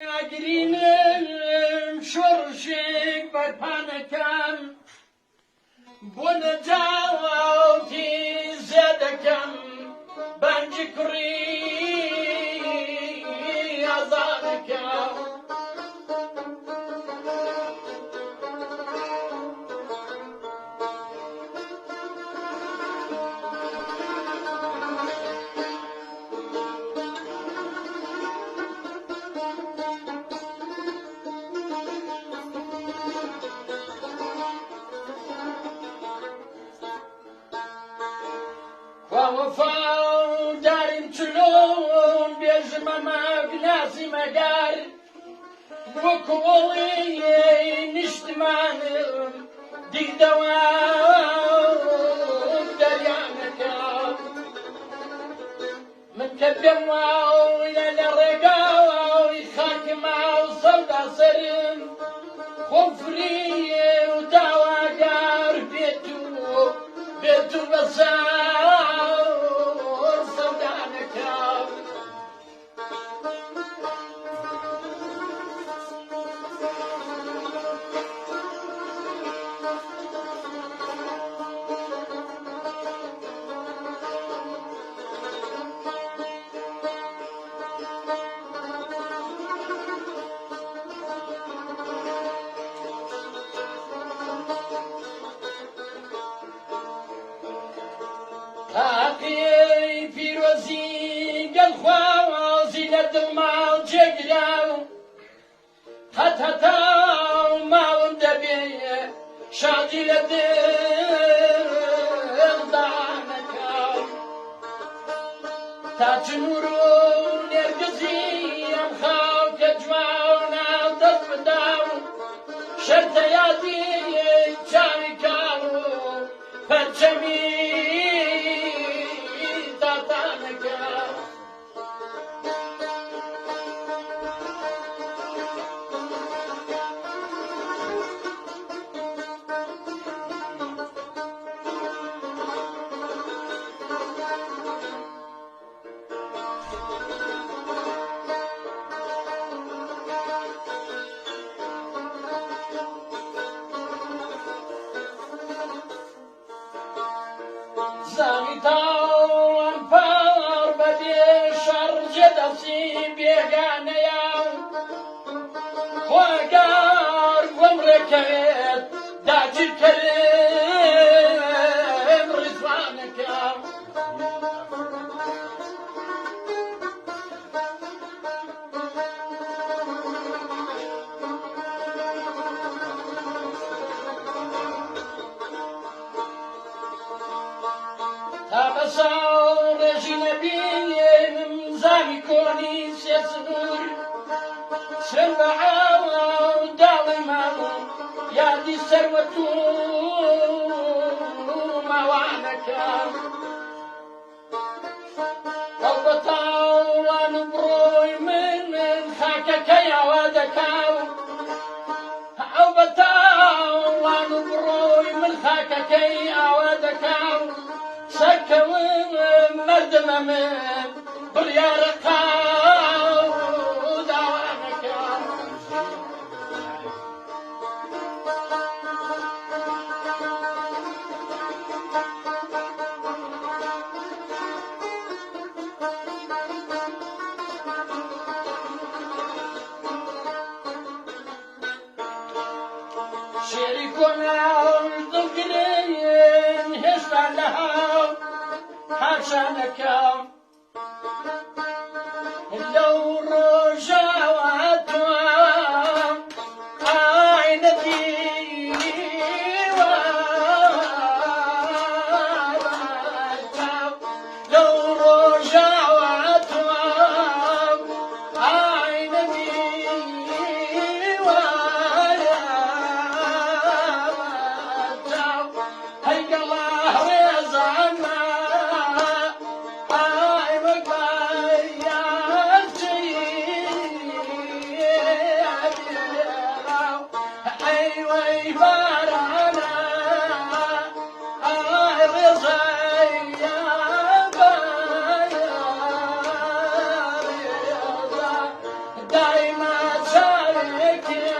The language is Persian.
Agrinin şorşik barpanekam Bunu cavati zedekam Benci kuri azadekam ووفاو دارم چلون بیجم مگناسی مگر وکولی نشتمانم دیدوام دریانکم من کبیم واو الى الرقاو خاک ماو صودا سرم خفری و دواگر بیتو بسار صودانکم تاقي فيروزي قال خوازي للدماء جقراو هتاو ما وندبي شادي للدماء تاجنورو نرقزي امخاو كجواونا دفداو شرط يادي جاركاو فالجميل زانيتاو انفار بدي شرج دسي بيغانيا خوكار ومركت داجي الكريم رضوانك تابساو رجينا بيه مزاني كوني سيسنور سربعاو داوما يا دي سروتو موانك قلبتاو ونبروي من خاكك يا ودكاو قلبتاو ونبروي من خاكك يا ودكاو سكو مردم من بريارقاو دعوانك شريكنا الضقرين هشتا لها عشانك لو رجعت عينتي لو رجعت عينتي هيك الله رزقنا عليك